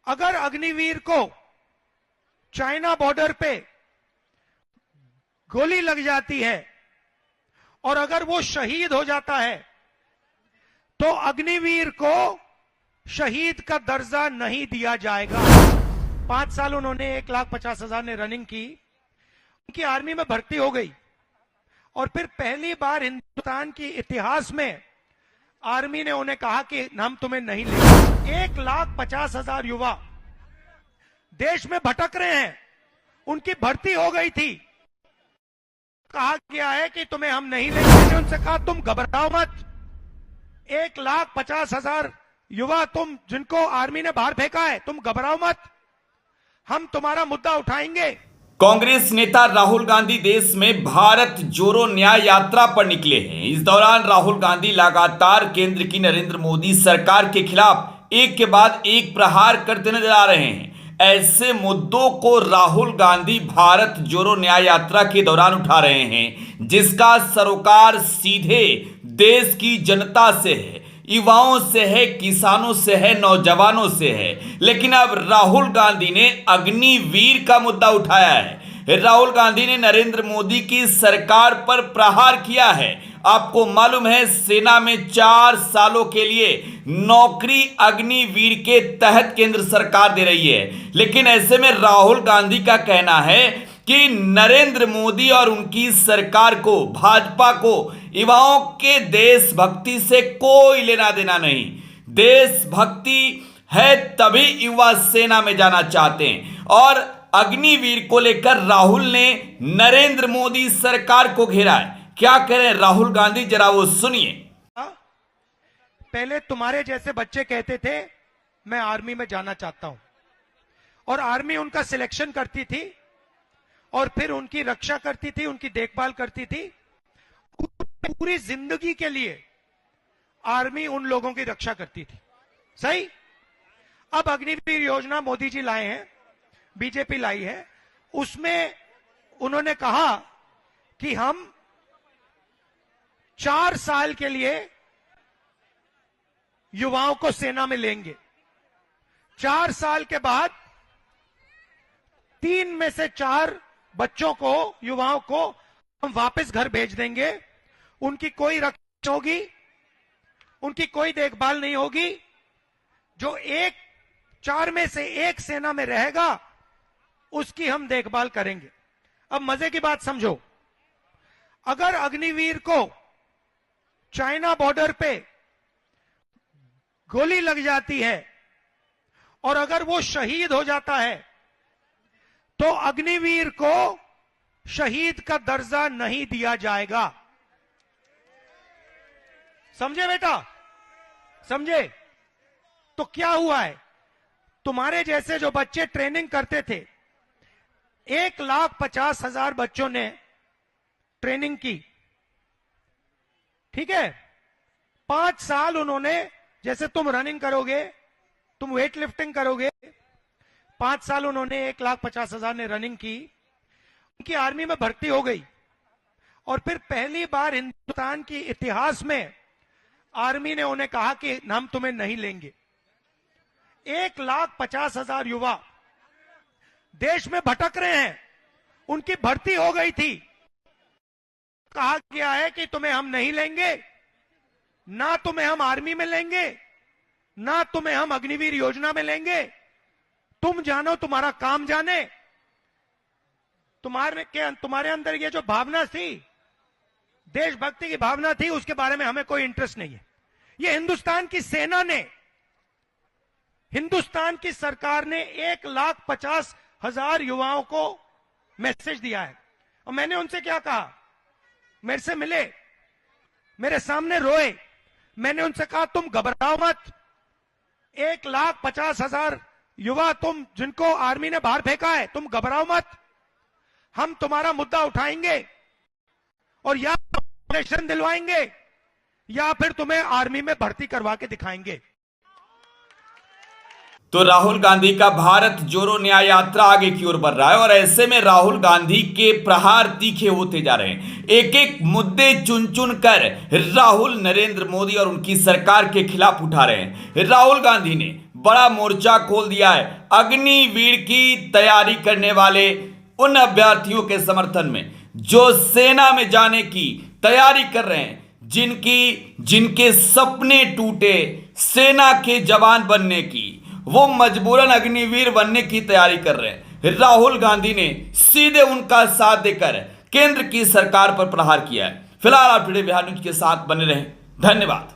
अगर अग्निवीर को China border पे गोली लग जाती है और अगर वो शहीद हो जाता है तो अग्निवीर को शहीद का दर्जा नहीं दिया जाएगा। 5 साल उन्होंने 1,50,000 ने रनिंग की, उनकी आर्मी में भर्ती हो गई और फिर पहली बार हिंदुस्तान के इतिहास में आर्मी ने उन्हें कहा कि हम तुम्हें नहीं लेंगे। 1,50,000 युवा देश में भटक रहे हैं, उनकी भर्ती हो गई थी। कहा गया है कि तुम्हें हम नहीं लेंगे। मैंने उनसे कहा तुम घबराओ मत, 1,50,000 युवा तुम जिनको आर्मी ने बाहर फेंका है, तुम घबराओ मत, हम तुम्हारा मुद्दा उठाएंगे। कांग्रेस नेता राहुल गांधी देश में भारत जोड़ो न्याय यात्रा पर निकले हैं। इस दौरान राहुल गांधी लगातार केंद्र की नरेंद्र मोदी सरकार के खिलाफ एक के बाद एक प्रहार करते नजर आ रहे हैं। ऐसे मुद्दों को राहुल गांधी भारत जोड़ो न्याय यात्रा के दौरान उठा रहे हैं, जिसका सरोकार सीधे देश की जनता से है, युवाओं से है, किसानों से है, नौजवानों से है। लेकिन अब राहुल गांधी ने अग्निवीर का मुद्दा उठाया है। राहुल गांधी ने नरेंद्र मोदी की सरकार पर प्रहार किया है। आपको मालूम है, सेना में 4 सालों के लिए नौकरी अग्निवीर के तहत केंद्र सरकार दे रही है। लेकिन ऐसे में राहुल गांधी का कहना है कि नरेंद्र मोदी और उनकी सरकार को, भाजपा को युवाओं के देशभक्ति से कोई लेना देना नहीं। देशभक्ति है तभी युवा सेना में जाना चाहते हैं। और अग्निवीर को लेकर राहुल ने नरेंद्र मोदी सरकार को घेरा है। क्या करें राहुल गांधी, जरा वो सुनिए। पहले तुम्हारे जैसे बच्चे कहते थे मैं आर्मी में जाना चाहता हूं, और आर्मी उनका सिलेक्शन करती थी और फिर उनकी रक्षा करती थी, उनकी देखभाल करती थी। पूरी जिंदगी के लिए आर्मी उन लोगों की रक्षा करती थी। सही। अब अग्निवीर योजना मोदी जी लाए हैं, बीजेपी लाई है, उसमें उन्होंने कहा कि हम 4 साल के लिए युवाओं को सेना में लेंगे। 4 साल के बाद 3 में से 4 बच्चों को, युवाओं को हम वापस घर भेज देंगे। उनकी कोई रक्षा होगी, उनकी कोई देखभाल नहीं होगी। जो 4 में से 1 सेना में रहेगा उसकी हम देखभाल करेंगे। अब मजे की बात समझो, अगर अग्निवीर को चाइना बॉर्डर पे गोली लग जाती है और अगर वो शहीद हो जाता है तो अग्निवीर को शहीद का दर्जा नहीं दिया जाएगा। समझे बेटा, समझे? तो क्या हुआ है, तुम्हारे जैसे जो बच्चे ट्रेनिंग करते थे, 1,50,000 बच्चों ने ट्रेनिंग की, ठीक है। 5 साल उन्होंने, जैसे तुम रनिंग करोगे, तुम वेट लिफ्टिंग करोगे, 5 साल उन्होंने 1,50,000 ने रनिंग की, उनकी आर्मी में भर्ती हो गई और फिर पहली बार हिंदुस्तान के इतिहास में आर्मी ने उन्हें कहा कि हम तुम्हें नहीं लेंगे। 1,50,000 युवा देश में भटक रहे हैं, उनकी भर्ती हो गई थी। कहा गया है कि तुम्हें हम नहीं लेंगे, ना तुम्हें हम आर्मी में लेंगे, ना तुम्हें हम अग्निवीर योजना में लेंगे। तुम जानो, तुम्हारा काम जाने। तुम्हारे अंदर ये जो भावना थी, देशभक्ति की भावना थी, उसके बारे में हमें कोई इंटरेस्ट नहीं है। ये हिंदुस्तान की सेना ने, हिंदुस्तान की सरकार ने 1,50,000 युवाओं को मैसेज दिया है। और मैंने उनसे क्या कहा, मेरे से मिले, मेरे सामने रोए। मैंने उनसे कहा तुम घबराओ मत, 1,50,000 युवा तुम जिनको आर्मी ने बाहर फेंका है, तुम घबराओ मत, हम तुम्हारा मुद्दा उठाएंगे और या ऑपरेशन दिलवाएंगे या फिर तुम्हें आर्मी में भर्ती करवा के दिखाएंगे। तो राहुल गांधी का भारत जोड़ो न्याय यात्रा आगे की ओर बढ़ रहा है और ऐसे में राहुल गांधी के प्रहार तीखे होते जा रहे हैं। एक एक मुद्दे चुन चुन कर राहुल नरेंद्र मोदी और उनकी सरकार के खिलाफ उठा रहे हैं। राहुल गांधी ने बड़ा मोर्चा खोल दिया है अग्निवीर की तैयारी करने वाले उन अभ्यर्थियों के समर्थन में जो सेना में जाने की तैयारी कर रहे हैं, जिनके सपने टूटे सेना के जवान बनने की, वो मजबूरन अग्निवीर बनने की तैयारी कर रहे हैं। राहुल गांधी ने सीधे उनका साथ देकर केंद्र की सरकार पर प्रहार किया है। फिलहाल आप टुडे बिहार न्यूज के साथ बने रहें। धन्यवाद।